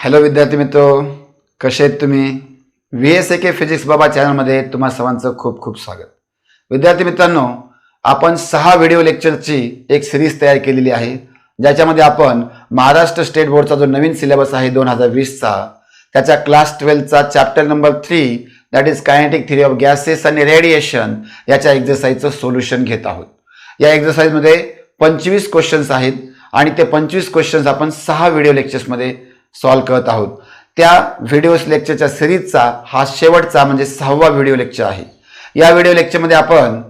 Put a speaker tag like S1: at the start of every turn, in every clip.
S1: Hello विद्यार्थी मित्र, कसे आहेत तुम्ही? VSAK फिजिक्स बाबा चॅनलमध्ये तुम्हा सर्वांचं खूप खूप स्वागत. विद्यार्थी मित्रांनो, आपण 6 व्हिडिओ लेक्चरची एक सिरीज तयार केलेली आहे, ज्याच्यामध्ये आपण महाराष्ट्र स्टेट बोर्डचा जो नवीन सिलेबस आहे 2020चा, त्याच्या क्लास 12चा chapter number 3 that is kinetic theory of gases आणि रेडिएशन याच्या एक्झरसाइजचं सोल्युशन घेत आहोत. या एक्झरसाइजमध्ये 25 क्वेश्चन्स आहेत आणि ते 25 क्वेश्चन्स आपण 6 व्हिडिओ लेक्चर्समध्ये सॉल्व्ह करत आहोत. त्या व्हिडिओ लेक्चरच्या सिरीजचा हा शेवटचा म्हणजे 6वा व्हिडिओ लेक्चर आहे. या व्हिडिओ लेक्चरमध्ये आपण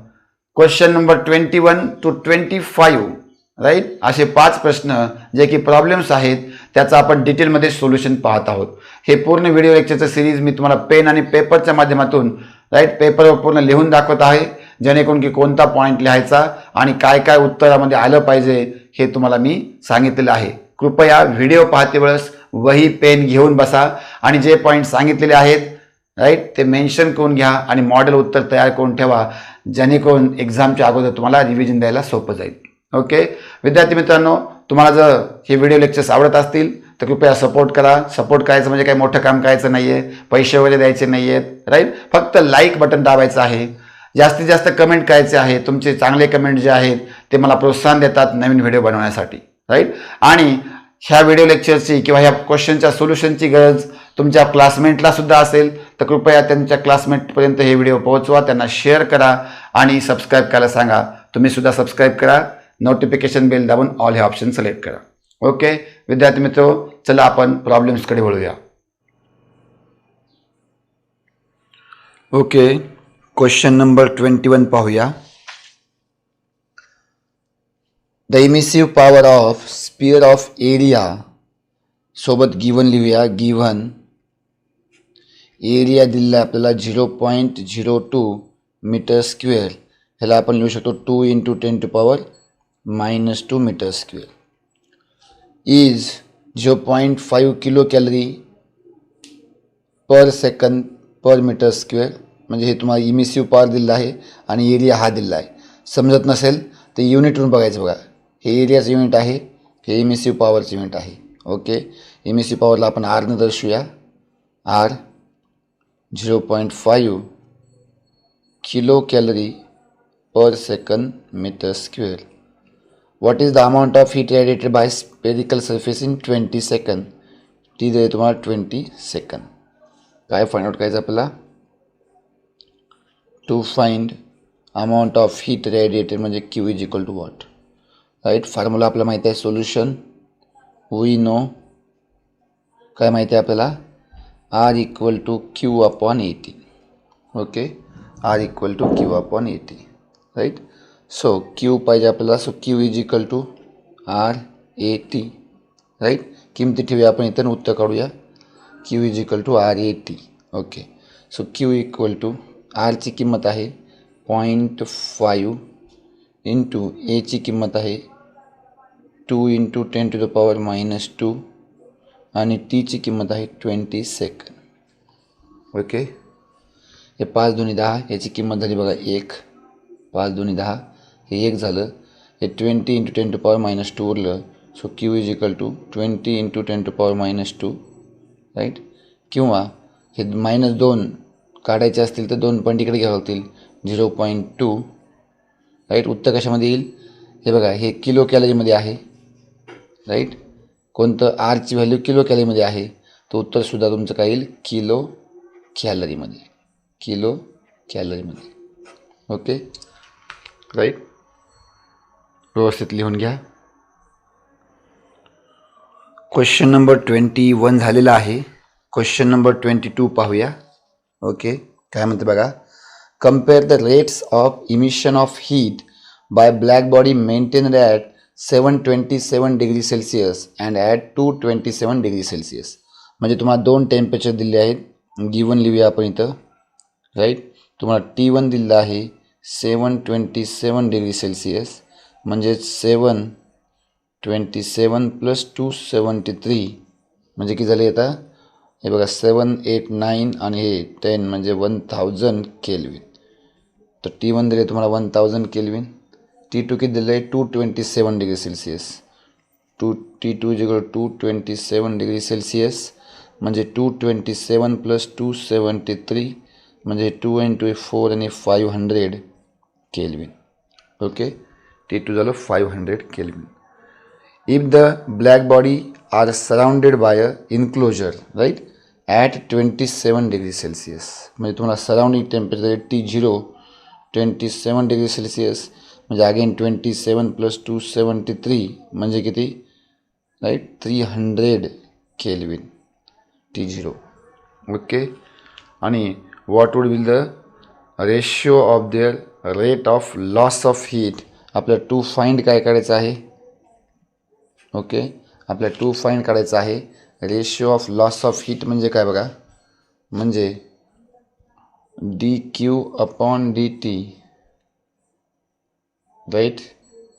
S1: क्वेश्चन नंबर 21 to 25 राईट असे 5 प्रश्न जे की प्रॉब्लेम्स आहेत त्याचा आपण डिटेलमध्ये सोल्युशन पाहत आहोत. हे पूर्ण व्हिडिओ लेक्चरचं सिरीज मी तुम्हाला पेन आणि पेपरच्या माध्यमातून राईट पेपरवर पूर्ण लिहून दाखवत आहे, जेणेकरून की कोणता पॉईंट लिहायचा आणि काय काय उत्तरामध्ये आलं पाहिजे हे तुम्हाला मी सांगितलेलं आहे. कृपया व्हिडिओ पाहते वेळेस वही पेन घेऊन बसा आणि जे पॉईंट सांगितलेले आहेत राईट ते मेन्शन करून घ्या आणि मॉडेल उत्तर तयार करून ठेवा, जेणेकरून एक्झामच्या अगोदर तुम्हाला रिव्हिजन द्यायला सोपं जाईल. ओके विद्यार्थी मित्रांनो, तुम्हाला जर हे व्हिडिओ लेक्चर्स आवडत असतील तर कृपया सपोर्ट करा. सपोर्ट करायचं म्हणजे काही मोठं काम करायचं नाही आहे, पैसे वगैरे द्यायचे नाही आहेत राईट. फक्त लाईक बटन दाबायचं आहे, जास्तीत जास्त कमेंट करायचे आहे. तुमचे चांगले कमेंट जे आहेत ते मला प्रोत्साहन देतात नवीन व्हिडिओ बनवण्यासाठी राईट. आणि ह्या व्हिडिओ लेक्चरची किंवा ह्या क्वेश्चनच्या सोल्युशनची गरज तुमच्या क्लासमेटला सुद्धा असेल तर कृपया त्यांच्या क्लासमेटपर्यंत हे व्हिडिओ पोहोचवा, त्यांना शेअर करा आणि सबस्क्राईब करायला सांगा. तुम्ही सुद्धा सबस्क्राईब करा, नोटिफिकेशन बेल दाबून ऑल हे ऑप्शन सिलेक्ट करा. ओके विद्यार्थी मित्र, चला आपण प्रॉब्लेम्सकडे वळूया. ओके क्वेश्चन नंबर 21 पाहूया. The emissive power of sphere of area सोबत गिवन लिहूया. गिवन एरिया दिलेला आपल्याला 0.02 मीटर स्क्वेअर. ह्याला आपण लिहू शकतो 2 × 10⁻² metre square. Is 0.5 kilo calorie पर सेकंद पर मीटर स्क्वेअर. म्हणजे हे तुम्हाला इमिसिव्ह पॉवर दिलेला आहे आणि एरिया हा दिलेला आहे. समजत नसेल तर युनिटवरून बघायचं. बघा, हे एरियाचं युनिट आहे, हे इमिसिव्ह पॉवरचं युनिट आहे. ओके, इमिसिव्ह पॉवरला आपण आरनं दर्शवूया. R 0.5 kilo calorie per second metre square. What is the amount of heat radiated by spherical surface in 20 second. ती दिली तुम्हाला 20 सेकंद. काय फाइंड आउट करायचं आपल्याला? To find amount of heat radiated म्हणजे Q is equal to what right. Formula आपल्याला माहिती आहे, सोल्युशन वी नो. काय माहिती आहे आपल्याला? R equal to Q/80. Okay, R equal to Q/80 right. So Q पाहिजे आपल्याला. So Q is equal to R80 right. किमती ठेवूया आपण इथं, उत्तर काढूया. Q is equal to R80. Okay, so Q equal to आरची किंमत आहे 0.5 इंटू एची किंमत आहे 2 × 10⁻² आणि टीची किंमत आहे 20 सेकंद. ओके, हे 5 × 10 याची किंमत झाली बघा 1. 5 × 10 हे 1 झालं. हे 20 × 10⁻² उरलं. So Q is equal to 20 × 10⁻² right. किंवा हे -2 काढायचे असतील तर 2 पॉईंट इकडे घ्यावे लागतील. 0.2 राईट. उत्तर कशामध्ये येईल? हे बघा, हे किलो कॅलरीमध्ये आहे राईट. कोणतं? आरची व्हॅल्यू किलो कॅलरीमध्ये आहे, तर उत्तरसुद्धा तुमचं काय येईल? किलो कॅलरीमध्ये. किलो कॅलरीमध्ये. ओके राईट, व्यवस्थित लिहून घ्या. क्वेश्चन नंबर 21 झालेला आहे. क्वेश्चन नंबर 22 पाहूया. ओके, काय म्हणते बघा. Compare the rates of emission of heat bye black body maintained at 727 degree Celsius and at 227 degree Celsius. म्हणजे तुम्हाला 2 टेम्परेचर दिले आहेत. गिवन लिहूया आपण इथं राईट. तुम्हाला T1 दिलेलं आहे 727 डिग्री सेल्सिअस, म्हणजे 727 + 273 म्हणजे किती झाले आता? हे बघा 7, 8, 9 आणि हे 10 म्हणजे 1000 केल्विन. तर T1 दिले तुम्हाला 1000 केल्विन. T2 किती दिलं आहे? 227 degree Celsius. T2 = 227 degree Celsius म्हणजे 227 प्लस 273 म्हणजे 2 इंटू 4 आणि 500 केल्विन. ओके, T2 झालं 500 kelvin. If the black body are surrounded by a enclosure right at 27 degree Celsius, म्हणजे तुम्हाला surrounding temperature T0 27 degree Celsius म्हणजे अगेन 27 प्लस 273 म्हणजे किती right 300 kelvin T0. Okay, आणि what would be the ratio of their rate of loss of heat. आपल्याला to find काय करायचं आहे. ओके, आपल्याला टू फाइंड काढायचं आहे ratio of loss of heat म्हणजे काय बघा, म्हणजे dq upon dt right,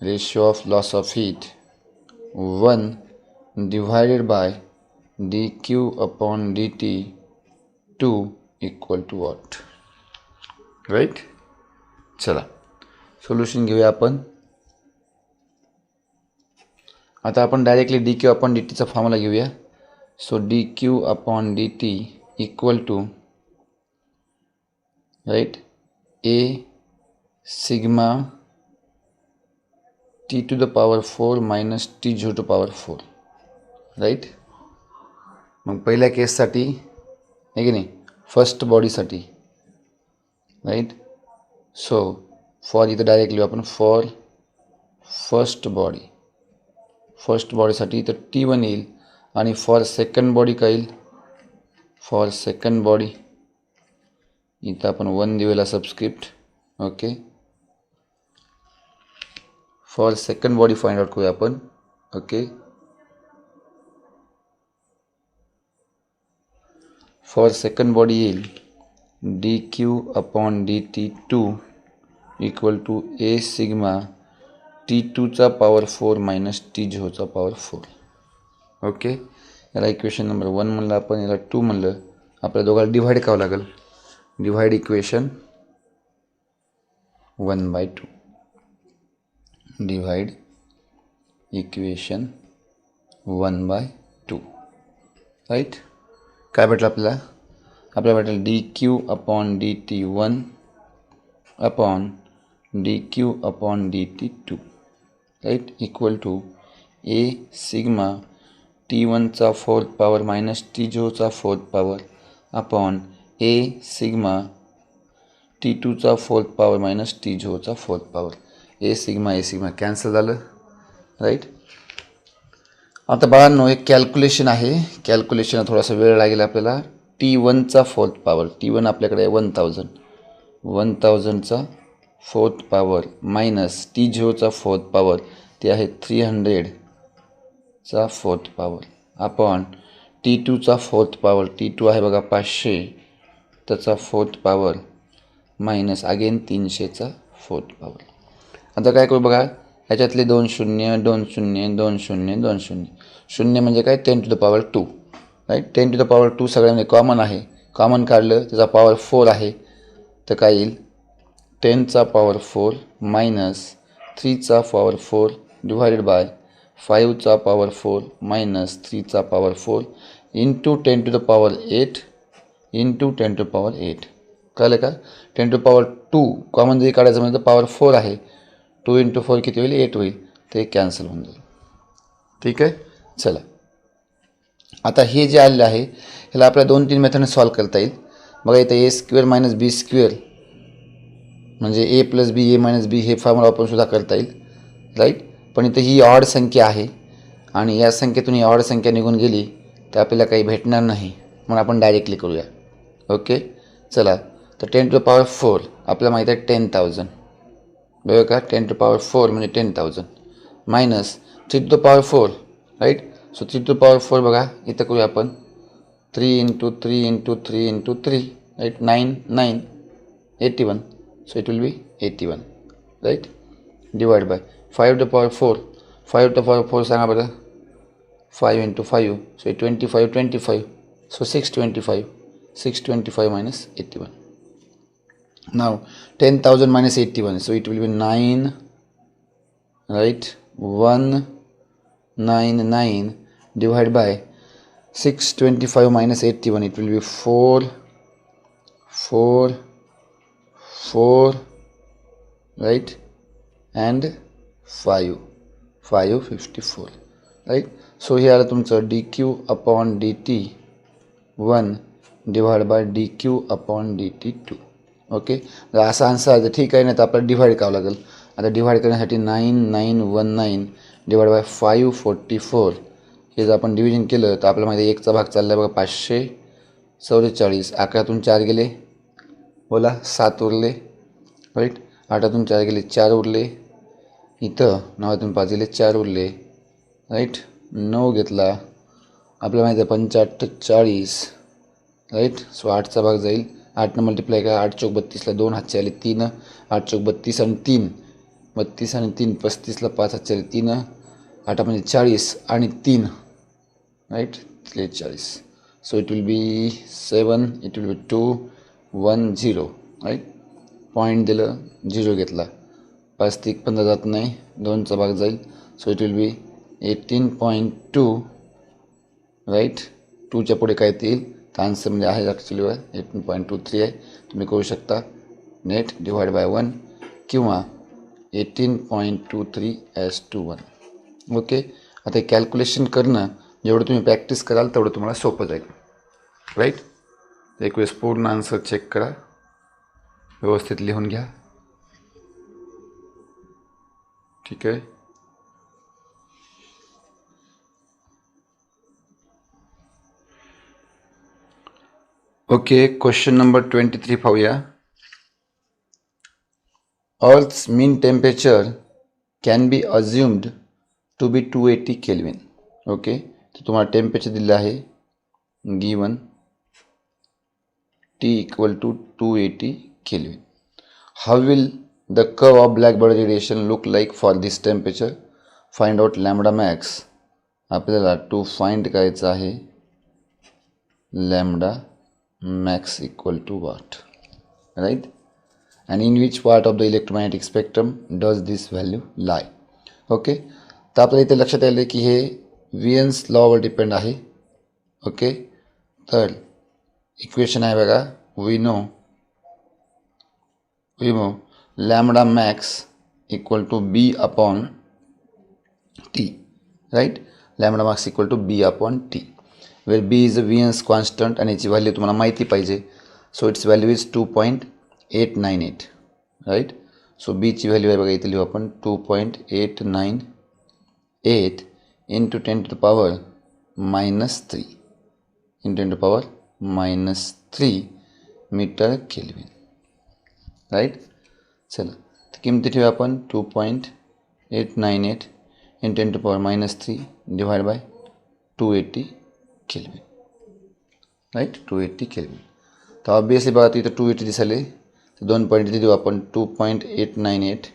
S1: ratio of loss of heat 1 divided by dq upon dt 2 equal to watt right. चला सोल्युशन घेऊया आपण. आता आपण डायरेक्टली dq अपॉन dt चा फॉर्म्युला घेऊया. So dq upon dt equal to right a sigma t to the power 4 minus t0 to power 4 right. मग पहिल्या केससाठी आहे की नाही, फर्स्ट बॉडीसाठी राईट. सो फॉर इथं डायरेक्ट लिहू आपण फॉर फर्स्ट बॉडीसाठी इथं T1 येईल आणि फॉर सेकंड बॉडी काय येईल, फॉर सेकंड बॉडी इथं आपण 1 दिलेला subscript. Okay, for second body find out करूया आपण. ओके, फॉर सेकंड बॉडी येईल dq upon dt 2 equal to a sigma T2 चा पॉवर 4 मायनस T0 चा पॉवर 4. ओके, याला इक्वेशन नंबर 1 म्हणलं आपण, याला 2 म्हणलं. आपल्या दोघांना डिव्हाइड करावं लागेल. Divide equation 1/2 divide equation 1/2 right. काय भेटलं आपल्याला भेटेल dq upon dt 1 upon dq upon dt 2 right equal to a sigma T1 चा फोर्थ पॉवर मायनस T0 चा fourth power upon a sigma T2 चा फोर्थ पॉवर मायनस T0 चा fourth power. A sigma cancel झालं right. आता बाळांनो एक calculation आहे, कॅल्क्युलेशनला थोडासा वेळ लागेल आपल्याला. T1 चा फोर्थ पॉवर, T1 आपल्याकडे आहे 1000 चा फोर्थ पॉवर मायनस T0 चा फोर्थ पॉवर ते आहे 300 चा फोर्थ पॉवर अपॉन T2 चा फोर्थ पॉवर, T2 आहे बघा 500 त्याचा फोर्थ पॉवर मायनस अगेन 300 चा फोर्थ पॉवर. आता काय करू बघा, ह्याच्यातले 2 शून्य 2 शून्य 2 शून्य 2 शून्य, शून्य म्हणजे काय 10 to the power 2 right. 10 to the power 2 सगळ्यांमध्ये कॉमन आहे, कॉमन काढलं त्याचा पॉवर 4 आहे तर काय येईल 10 चा पॉवर 4 मायनस 3 चा पॉवर 4 डिवायडेड बाय 5 चा पॉवर 4 मायनस 3 चा power 4 into 10 to the power 8 into 10 to the power 8. कळलं का. 10 टू पॉवर 2 कॉमन जरी काढायचं म्हणजे पॉवर 4 आहे, 2 इंटू 4 किती होईल 8 होईल, ते कॅन्सल होऊन जाईल. ठीक आहे. चला आता हे जे आलेलं आहे ह्याला आपल्या 2-3 मेथडने सॉल्व करता येईल. बघा इथं ए स्क्वेअर मायनस बी स्क्वेअर म्हणजे ए प्लस बी ए मायनस बी हे फॉर्म्युला वापरून सुद्धा करता येईल राईट. पण इथं ही ऑड संख्या आहे आणि या संख्येतून ही ऑड संख्या निघून गेली तर आपल्याला काही भेटणार नाही, म्हणून आपण डायरेक्टली करूया. ओके चला, तर 10 टू द पॉवर 4 आपल्याला माहीत आहे 10,000 बरोबर का. 10 टू पॉवर 4 म्हणजे 10,000 minus 3 to the power 4 right. So 3 to the power 4 बघा इथं करूया आपण 3 into 3 into 3 into 3 right 9 9 81. So it will be 81 right divided by 5 to the power 4, 5 to the power 4 सांगा बरं 5 into 5 so 25 so 625 minus 81. Now 10,000 minus 81 so it will be 9 right 199 divided by 625 minus 81, it will be 4, 4, 4, right, and 5, 554, right. So here तुमचं dq upon dt 1 divided by dq upon dt 2. Okay, जर असा answer आहे तर ठीक आहे, नाही तर आपल्याला डिवाईड करावं लागेल. आता डिवाईड करण्यासाठी 9919 डिवाइड बाय 544 हे जर आपण डिव्हिजन केलं तर आपल्याला माहिती आहे एकचा भाग चालला आहे बघा 544. 11तून 4 गेले, बोला 7 उरले, राईट. 8तून 4 गेले 4 उरले, इथं 9तून 5 गेले 4 उरले, राईट. 9 घेतला, आपल्याला माहिती आहे 5 40, राईट. सो 8चा भाग जाईल, 8 मल्टिप्लाय करा, 8 चौक 32ला 2 हातचे आले 3, 8 चौक 32 आणि 3, 32 आणि 3 35ला 5 हातचे आले 3, 8 म्हणजे 40 आणि 3, right, 43. So it will be 7, it will be 2 1 0, right. Point दिलं, 0 घेतला, 5 ते 15 जात नाही, 2चा भाग जाईल. So it will be 18.2, right. 2च्या पुढे काय येईल तर आन्सरमध्ये आहे ॲक्च्युली 18.23 आहे. तुम्ही करू शकता नेट डिवाइड बाय 1 किंवा 18.23 ॲज टू 1. ओके, आता कॅल्क्युलेशन करणं जेवढं तुम्ही प्रॅक्टिस कराल तेवढं तुम्हाला सोपं जाईल, राईट. एक वेळेस पूर्ण आन्सर चेक करा, व्यवस्थित लिहून घ्या, ठीक आहे. ओके, क्वेश्चन नंबर 23 पाहूया. Earth's mean temperature can be assumed to be 280 Kelvin. Okay, तर तुम्हाला टेम्परेचर दिलं आहे given T equal to 280 Kelvin. How will the curve of black body radiation look like for this temperature? Find out lambda max. आपल्याला to find करायचं आहे lambda max equal to what, right? And in which part of the electromagnetic spectrum does this value lie? Okay, तर आपल्याला इथे लक्षात आले की हे वियन्स लॉवर डिपेंड आहे. ओके, तर इक्वेशन आहे बघा, we know lambda max equal to B upon T, right. Lambda max equal to B upon T, where B is a Wien's constant आणि याची व्हॅल्यू तुम्हाला माहिती पाहिजे. So its value is 2.898, right. So बीची value आहे बघा, इथे लिहू आपण 2.898 into 10 to the power -3 into 10 to the power -3 metre kelvin, right. चला, तर किमती ठेवूया आपण 2.898 into 10 to the power -3 divide by 280 kelvin, right. 280 kelvin. तर ऑब्वियसली बघा तिथं 280 दिसले, तर 2 पॉईंट इथे देऊ आपण. 2.898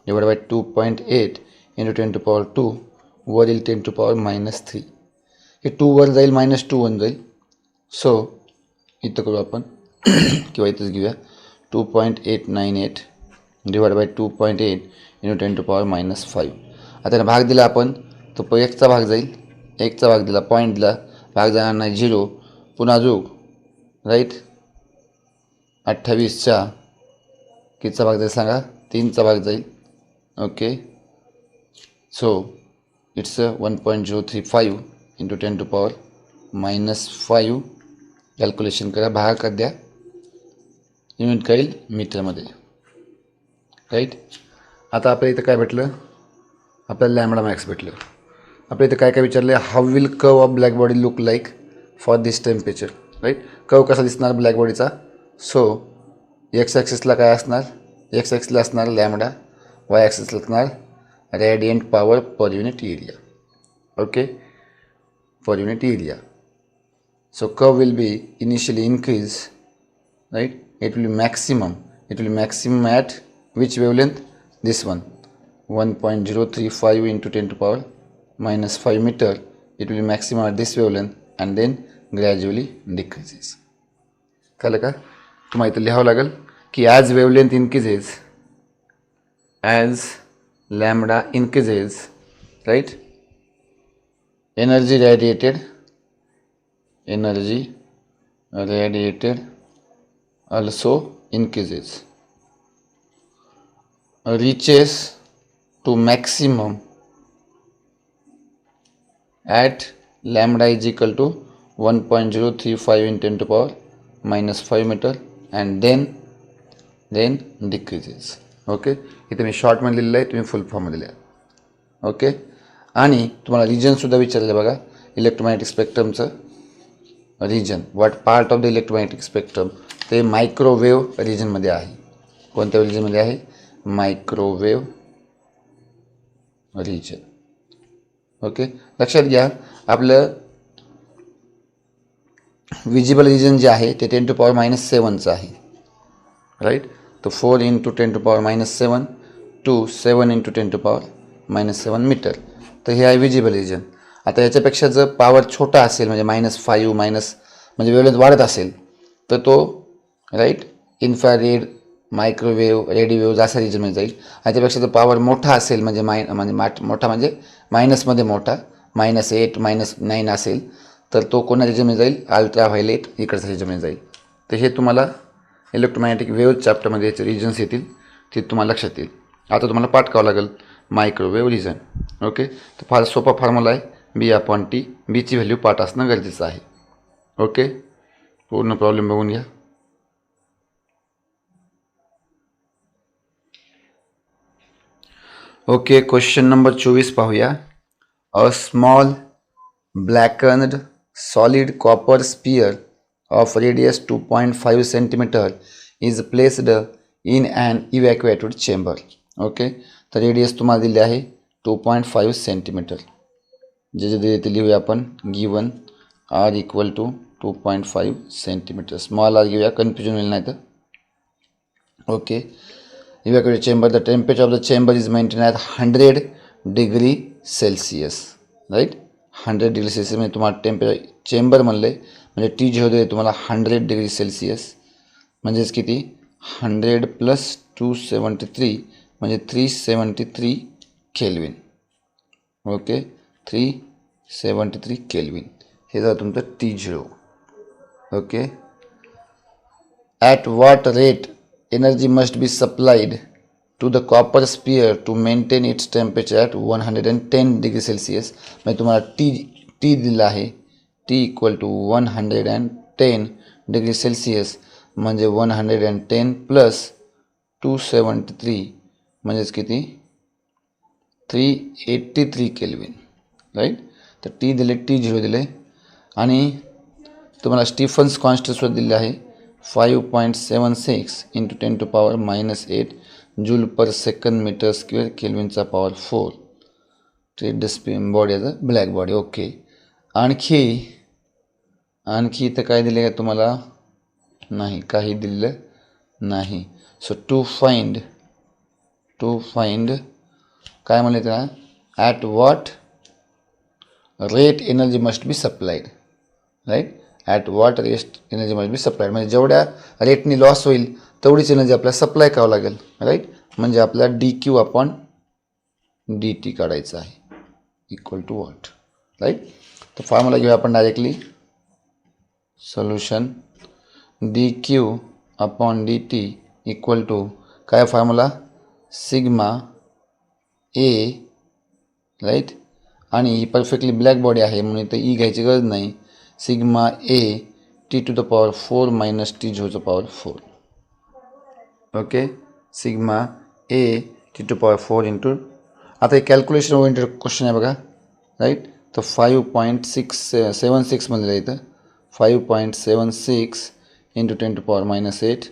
S1: divide by 2.8 into 10 to power 2 वर येईल 10 टू पॉवर -3. हे 2 वर जाईल, -2 वन जाईल. सो इथं करू आपण किंवा इथंच घेऊया 2.898 divide by 2.8 into 10 to power -5. आता त्याला भाग दिला आपण, तो एकचा भाग जाईल, एकचा भाग दिला, पॉईंट दिला, भाग जाणार नाही 0, पुन्हा अजून, राईट. 28च्या कितीचा भाग जाईल सांगा, 3चा भाग जाईल. Okay, so it's 1.035 into 10 to power -5. Calculation करा, भाग कर द्या, युनिट कळेल मीटरमध्ये, राईट. आता आपल्या इथं काय भेटलं, आपल्याला लॅम्बडा मॅक्स भेटलं. आपल्या इथं काय काय विचारलं, how will curve of black body look like for this temperature, right. Curve कसा दिसणार ब्लॅक बॉडीचा. सो एक्स ॲक्सिसला काय असणार, एक्स ॲक्सिसला असणार लॅम्बडा, वाय ॲक्सिसला असणार radiant power per unit area. Okay, per unit area. So curve will be initially increase, right? It will be maximum at which wavelength? This one, 1.035 into 10 to power -5 meter. It will be maximum at this wavelength and then gradually decreases. कळलं का? तुम्हाला इथं लिहावं लागेल की as wavelength increases, as lambda increases, right? Energy radiated energy radiated also increases, reaches to maximum at lambda is equal to 1.035 in 10 to power minus 5 meter and then decreases. Okay, इथे मी शॉर्टमध्ये लिहिलं आहे, तुम्ही फुल फॉर्ममध्ये लिहा. ओके, आणि तुम्हाला रिजनसुद्धा विचारलं आहे बघा इलेक्ट्रोमॅग्नेटिक स्पेक्ट्रमचं region. What part of the electromagnetic spectrum, ते मायक्रोवेव्ह रिजनमध्ये आहे. कोणत्या रिजनमध्ये आहे? Microwave region. ओके, लक्षात घ्या आपलं विजिबल रिजन जे आहे ते 10 to power -7चं आहे. राईट, तर 4 × 10 to power -7 to 7 × 10 to power -7 metre. तर हे आहे विजिबल रिजन. आता याच्यापेक्षा जर पॉवर छोटा असेल म्हणजे -5 म्हणजे वेव्हलेंथ वाढत असेल तर तो राईट इन्फ्रारेड, मायक्रोवेव्ह, रेडिओवेव्ह अशा रिजनमध्ये जाईल. याच्यापेक्षा जर पॉवर मोठा असेल म्हणजे मोठा म्हणजे मायनसमध्ये मोठा -8 -9 असेल तर तो कोणत्या रिजनमध्ये जाईल? अल्ट्राव्हायलेट इकडच्या रिजनमध्ये जाईल. तर हे तुम्हाला इलेक्ट्रोमॅग्नेटिक वेव्ह चॅप्टरमध्ये याचे रिजन्स येतील, ते तुम्हाला लक्षात येईल. आता तुम्हाला पाठ करावं लागेल मायक्रोवेव्ह रिजन. ओके, तर फार सोपा फॉर्म्युला आहे B/T. बीची व्हॅल्यू पाठ असणं गरजेचं आहे. ओके, पूर्ण प्रॉब्लेम बघून घ्या. ओके, क्वेश्चन नंबर 24 पाहूया. A small blackened solid copper sphere of radius 2.5 centimeter is placed in an evacuated chamber. Okay, तर रेडियस तुम्हाला दिले आहे 2.5 सेंटीमीटर. जे जे दिले ते लिहूया आपण. Given R equal to 2.5 centimetre. Small r घेऊया, कन्फ्युजन होईल नाही तर. Okay, evacuated chamber, the temperature of the chamber is maintained at 100 degree Celsius. Right, 100 degree Celsius म्हणजे तुम्हाला टेम्परेचर चेंबर म्हणलं आहे म्हणजे T0 दिले तुम्हाला 100 डिग्री सेल्सिअस म्हणजेच किती? 100 + 273 म्हणजे 373 केल्विन. ओके, 373 केल्विन हे झालं तुमचं T0. Okay, at what rate energy must be supplied to the copper sphere to maintain its temperature at 110 degree Celsius. म्हणजे तुम्हाला T दिला आहे. T equal to 110 degree Celsius म्हणजे 110 + 273 म्हणजेच किती? 383 केल्विन. राईट, तर T दिले, T0 दिले आणि तुम्हाला स्टीफन्स कॉन्स्टंट दिले आहे 5.76 × 10 to power -8 joule per second metre square केल्विनचा power 4. Treat the body as a black body. Okay, आणखी इथं काय दिले का तुम्हाला? नाही, काही दिलेलं नाही. सो टू फाइंड काय म्हणले त्याला? At what rate energy must be supplied. Right, at what rate energy must be supplied म्हणजे जेवढ्या रेटनी लॉस होईल तेवढीच एनर्जी आपल्याला सप्लाय करावं लागेल. राईट, म्हणजे आपल्याला dQ/dt काढायचं आहे इक्वल टू व्हॉट. राईट, तर फॉर्म्युला घेऊया आपण directly. Solution dQ/dt equal to काय फॉर्म्युला? Sigma a. राईट, आणि ही परफेक्टली ब्लॅक बॉडी आहे म्हणून इथं ई घ्यायची गरज नाही. Sigma A T⁴ -T⁴ power 4. Okay, sigma A T⁴ into. आता हे कॅल्क्युलेशन ओरिएंटेड क्वेश्चन आहे बघा. राईट, तर 5.76 म्हणलेलं आहे इथं. 5.76 × 10 to power -8.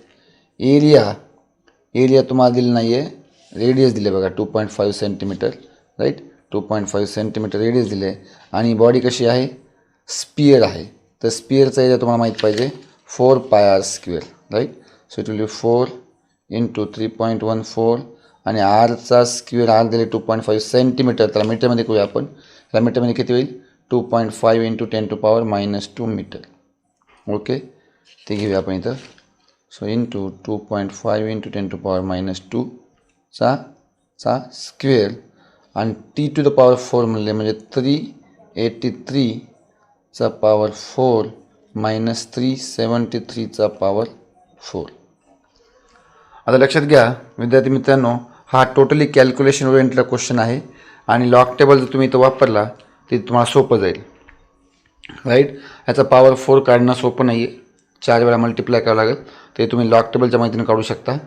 S1: एरिया तुम्हाला दिलं नाही आहे, रेडियस दिले बघा 2.5 सेंटीमीटर. राईट, 2.5 सेंटीमीटर रेडियस दिले आहे आणि बॉडी कशी आहे? स्पियर आहे. तर स्पियरचा एरिया तुम्हाला माहीत पाहिजे 4πr². Right, so it will be 4 × 3.14 आणि आरचा स्क्वेअर आर दिले 2.5 सेंटीमीटर. त्याला मीटरमध्ये करूया आपण. त्याला मीटरमध्ये किती होईल? 2.5 × 10 to power -2 मीटर. ओके, ते घेऊया आपण इथं. सो इंटू 2.5 × 10 to power -2 चा स्क्वेअर आणि T⁴ म्हणले म्हणजे 383 चा पॉवर 4 -373चा पॉवर 4. आता लक्षात घ्या विद्यार्थी मित्रांनो, हा टोटली कॅल्क्युलेशन ओरिएंटेड क्वेश्चन आहे आणि लॉग टेबल जर तुम्ही इथं वापरला ते तुम्हाला सोपं जाईल. राईट, ह्याचा पॉवर 4 काढणं सोपं नाही आहे, 4 वेळा मल्टिप्लाय करावं लागेल. ते तुम्ही लॉग टेबलच्या माहितीने काढू शकता.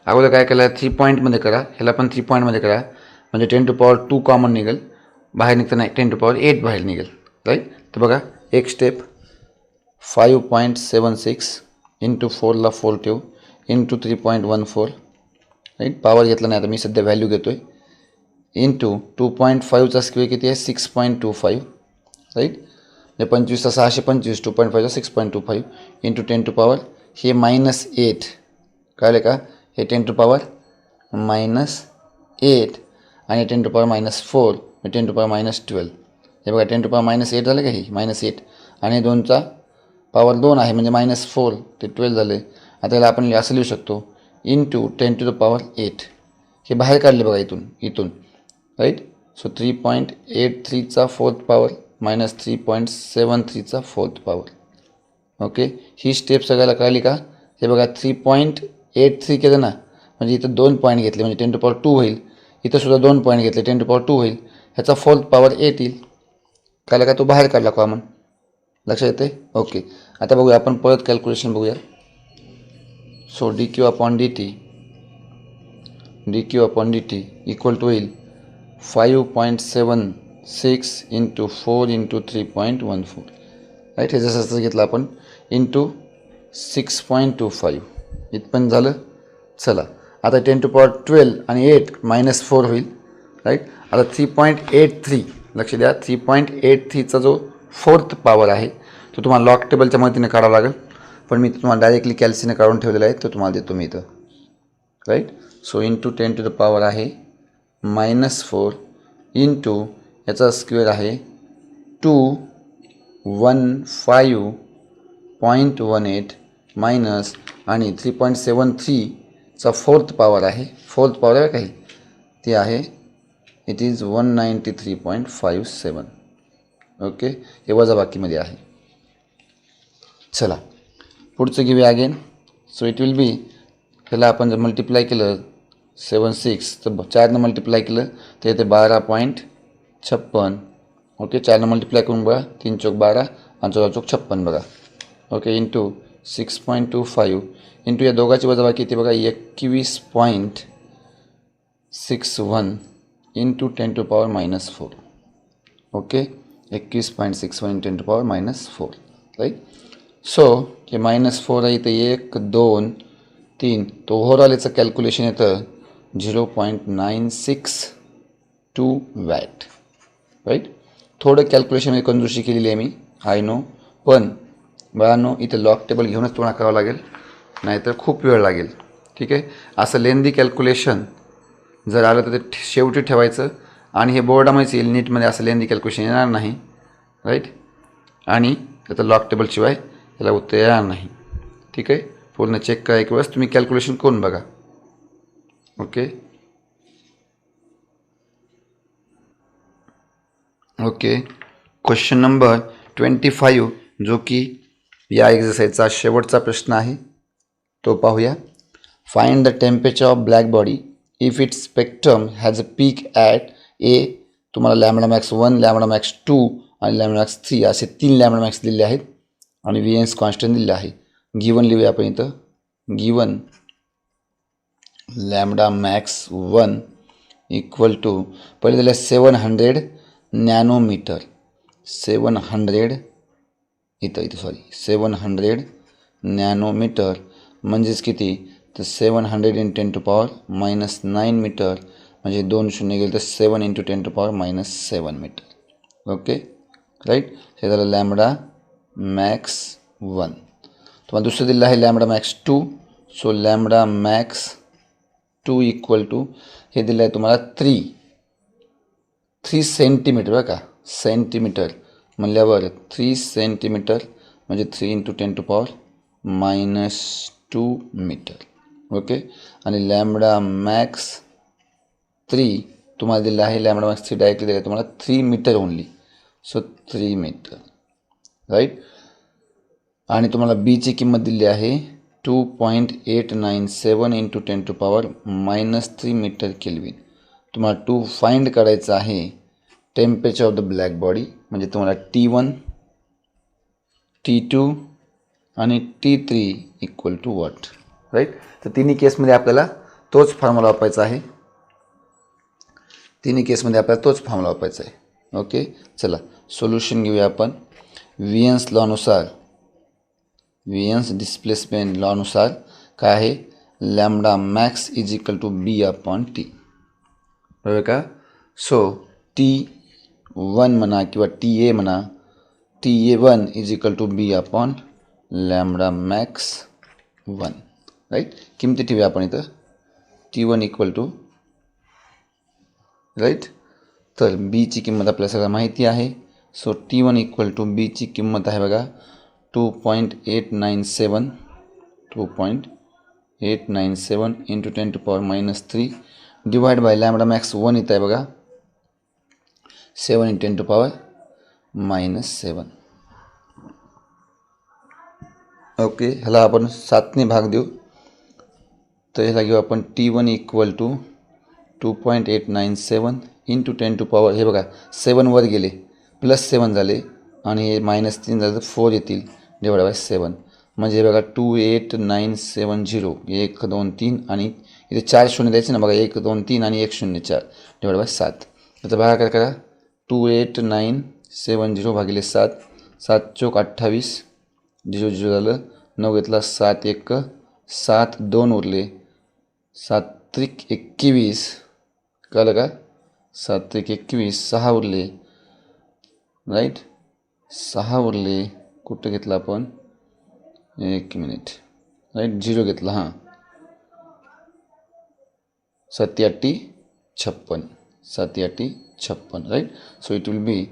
S1: अगोदर काय केलं, 3 पॉईंटमध्ये करा, ह्याला पण 3 पॉईंटमध्ये करा, म्हणजे 10⁻² कॉमन निघेल, बाहेर निघतं नाही 10⁸ बाहेर निघेल. राईट, तर बघा एक स्टेप 5.76 इंटू 4ला 4 ठेवू इंटू 3.14. राईट, पॉवर घेतला नाही आता मी सध्या व्हॅल्यू घेतो आहे. इंटू 2.5चा स्क्वेअर किती आहे 6.25. राईट, म्हणजे 25चा 625, 2.5चा 6.25 इंटू 10⁻, हे -8 कळले का, हे 10⁻−8 आणि 10⁻−4 10⁻−12. हे बघा 10⁻−8 झालं का, हे -8 आणि 2चा पॉवर 2 आहे म्हणजे -4 ते 12 झाले. आता याला आपण असं लिहू शकतो इंटू 10⁸8. हे बाहेर काढले बघा इथून. राईट, सो 3.83चा 4th पॉवर -3.73चा 4th पॉवर. ओके, ही स्टेप सगळ्याला कळली का. हे बघा 3.83 केलं ना, म्हणजे इथं 2 पॉईंट घेतले म्हणजे 10⁻² होईल. इथं सुद्धा 2 पॉईंट घेतले 10⁻² होईल. ह्याचा 4th पॉवर 8 येईल. कळलं का, तो बाहेर काढला कॉमन. लक्षात येते. ओके, आता बघूया आपण परत कॅल्क्युलेशन बघूया. सो dq/dt इक्वल टू होईल 5.76 इंटू 4 इंटू 3.14. राईट, हे जसं घेतलं आपण इंटू 6.25 इथपर्यंत झालं. चला आता 10⁻12 आणि 8 -4 होईल. राईट, आता 3.83 लक्ष द्या, 3.83चा जो 4th पॉवर आहे तो तुम्हाला लॉग टेबलच्या मदतीने काढावा लागेल, पण मी तुम्हाला डायरेक्टली कॅल्सीने काढून ठेवलेला आहे, तो तुम्हाला देतो मी इथं. राईट, सो इंटू 10⁻ आहे -4 इंटू याचा स्क्वेअर आहे 215.18 मायनस आणि 3.73चा 4th पॉवर आहे. 4th पॉवर आहे काही ती आहे, इट इज 193.57. ओके, हे वजाबाकीमध्ये आहे. चला पुढचं घेऊया अगेन. सो इट विल बी, ह्याला आपण जर मल्टिप्लाय केलं 76 तर 4ने मल्टिप्लाय केलं तर येते 12.56. ओके, 4ने मल्टिप्लाय करून बघा, 3 चौक 12 आणि 14 चौक 56 बघा. ओके, इंटू 6.25 इंटू या दोघाची वजाबाकी येते बघा 21.61 into 10⁻−4. Okay, 21.61 into 10⁻−4. Right, so हे -4 आहे इथं 1 2 3, तो ओव्हरऑल याचं कॅल्क्युलेशन येतं 0.962 वॅट. राईट, थोडं कॅल्क्युलेशनमध्ये कंजूशी केलेली आहे मी, आय नो, पण बाळांनो इथं लॉग टेबल घेऊनच तुम्हाला करावं लागेल, नाहीतर खूप वेळ लागेल. ठीक आहे, असं लेंदी कॅल्क्युलेशन जर आलं तर ते शेवटी ठेवायचं आणि हे बोर्डामध्येच येईल, नीटमध्ये असं लेंदी कॅल्क्युलेशन येणार नाही. राईट, आणि त्याचं लॉग टेबलशिवाय त्याला उत्तर येणार नाही. ठीक आहे, पूर्ण चेक करा एक वेळेस, तुम्ही कॅल्क्युलेशन करून बघा. ओके ओके, क्वेश्चन नंबर 25 जो की या एक्झरसाइजचा शेवटचा प्रश्न आहे तो पाहूया. Find the temperature of black body if its spectrum has a peak at A. तुम्हाला λmax1 λmax2 आणि λmax3 असे 3 λmax दिले आहेत आणि VNS कॉन्स्टंट दिले आहे. गिवन लिहूया आपण इथं. गिवन λmax1 इक्वल टू पहिले दिलं 700 नॅनोमीटर. 700 700 नॅनोमीटर म्हणजेच किती, तर 700 × 10⁻−9 मीटर, म्हणजे 2 शून्य गेले तर 7 × 10⁻−7 मीटर. ओके, राईट, हे झालं λmax1. तुम्हाला दुसरं दिलं आहे λmax2. So λmax2 equal to हे दिलं आहे तुम्हाला 3 सेंटीमीटर. बरं का, सेंटीमीटर म्हणल्यावर 3 सेंटीमीटर म्हणजे 3 × 10⁻−2 मीटर. ओके, आणि λmax3 तुम्हाला दिलं आहे, λmax3 डायरेक्टली दिलं आहे तुम्हाला 3 metre only. So 3 metre. Right, आणि तुम्हाला बीची किंमत दिली आहे 2.897 इंटू 10⁻³ मीटर केल्विन. तुम्हाला टू फाइंड करायचं आहे temperature of the black body. म्हणजे तुम्हाला T1 T2 आणि T3 equal to what, right. तर तिन्ही केसमध्ये आपल्याला तोच फॉर्म्युला वापरायचा आहे. तिन्ही केसमध्ये आपल्याला तोच फॉर्म्युला वापरायचा आहे. ओके, चला सोल्युशन घेऊया आपण. वियन्स लॉनुसार, वियन्स डिस्प्लेसमेंट लॉनुसार काय आहे, lambda max is equal to B upon T, बरोबर का. सो T1 म्हणा किंवा TA म्हणा, TA1 is equal to B upon lambda max 1, right. किमती ठेवूया आपण इथं. T1 equal to, right. तर बीची किंमत आपल्याला सगळं माहिती आहे. सो T1 इक्वल टू बीची किंमत आहे बघा 2.897 into 10⁻³ divide by lambda max 1 इथं आहे बघा 7 इंटू 10⁻⁷. ओके, ह्याला आपण 7ने भाग देऊ. तर ह्याला घेऊ आपण T1 इक्वल टू 2.897 इंटू 10⁻, हे बघा 7 वर गेले +7 झाले आणि हे -3 झाले तर 4 येतील डिवाइड बाय 7. म्हणजे बघा 28970 1 2 3 आणि इथे 4 शून्य द्यायचे ना बघा, 1 2 3 आणि 1 0 4 डिवाइड बाय 7. आता बघा काय करा, 28970 भागिले 7, 7 चौक 28, 0 0 झालं, 9 घेतला, 7 1 7 2 उरले, 7 त्रिक 21, कळलं का, 7 त्रिक 21, 6 उरले, राईट. 6 उरले, कुठं घेतलं आपण, 1 मिनिट, राईट, 0 घेतला, हां, 7 8 56, right. So it will be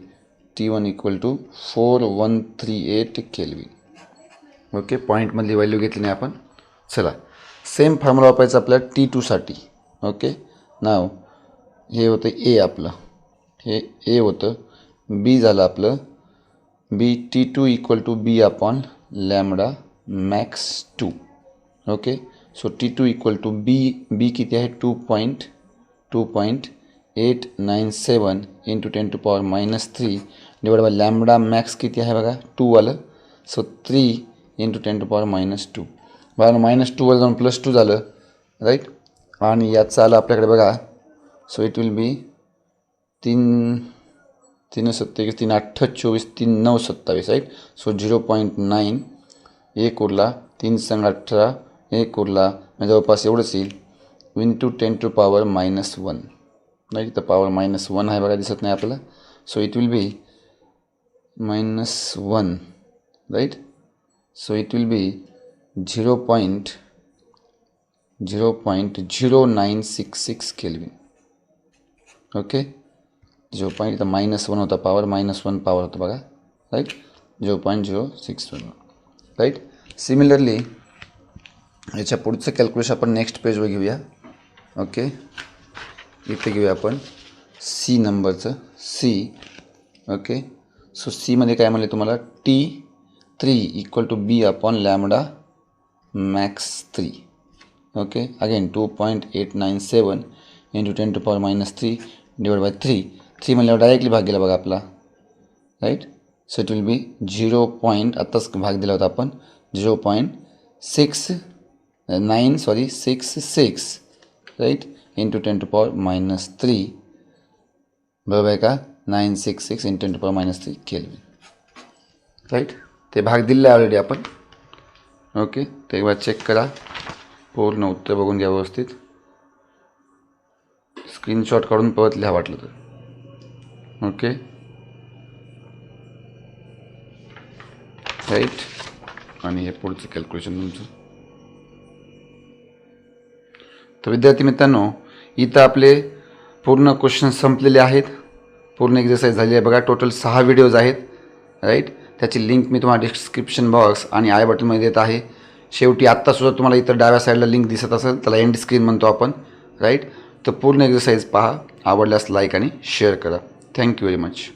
S1: T1 equal to 4138 kelvin. Okay, पॉईंटमधली व्हॅल्यू घेतली नाही आपण. चला सेम फॉर्म्युला वापरायचा आपल्याला T2साठी. ओके, नाव हे होतं ए आपलं, हे ए होतं, बी झालं आपलं B. T2 equal to B upon lambda max 2. Okay, so T2 equal to B किती आहे 2.897 into 10⁻³ divide by lambda max किती आहे बघा 2 आलं, सो 3 इंटू 10⁻². बघा -2 वर जाऊन +2 झालं, राईट. आणि याचं आलं आपल्याकडे बघा, so it will be 3 3 7 3 8 24 3 9 27, right. So 0.9 1 उरला, 3 संग 18 1 उरला, म्हणजे जवळपास एवढंच येईल इंटू 10⁻⁻1, राईट. तर पॉवर -1 आहे बघा, दिसत नाही आपल्याला. So it will be -1, right. So it will be 0.0966 kelvin. Okay, 0. इथं -1 होता, पॉवर -1 पॉवर होता बघा, राईट. 0.061, राईट. सिमिलरली याच्या पुढचं कॅल्क्युलेशन आपण नेक्स्ट पेजवर घेऊया. ओके, इथे घेऊया आपण सी नंबरचं, सी. ओके, सो सीमध्ये काय म्हणले तुम्हाला, T3 equal to B upon lambda max 3. Okay, again 2.897 into 10⁻³ divide by 3 म्हणल्यावर डायरेक्टली भाग गेला बघा आपला, right. So it will be 0. आत्ताच भाग दिला होता आपण, 0.66, राईट, इंटू 10⁻³ बरोबर आहे का, 966 इंटू 10⁻³ केल्विन, राईट. ते भाग दिले आहे ऑलरेडी आपण. ओके, ते एकदा चेक करा, पूर्ण उत्तर बघून घ्या व्यवस्थित, स्क्रीनशॉट काढून परत लिहा वाटलं तर. Okay, right. आणि हे पुढचं कॅल्क्युलेशन तुमचं. तर विद्यार्थी मित्रांनो, इथं आपले पूर्ण क्वेश्चन संपलेले आहेत, पूर्ण एक्झरसाइज झाली आहे बघा. टोटल 6 व्हिडिओज आहेत, राईट. त्याची लिंक मी तुम्हाला डिस्क्रिप्शन बॉक्स आणि आय बटनमध्ये देत आहे. शेवटी आत्तासुद्धा तुम्हाला इथं डाव्या साईडला लिंक दिसत असेल, त्याला एंड स्क्रीन म्हणतो आपण, राईट. तर पूर्ण एक्झरसाइज पहा, आवडल्यास लाईक आणि शेअर करा. Thank you very much.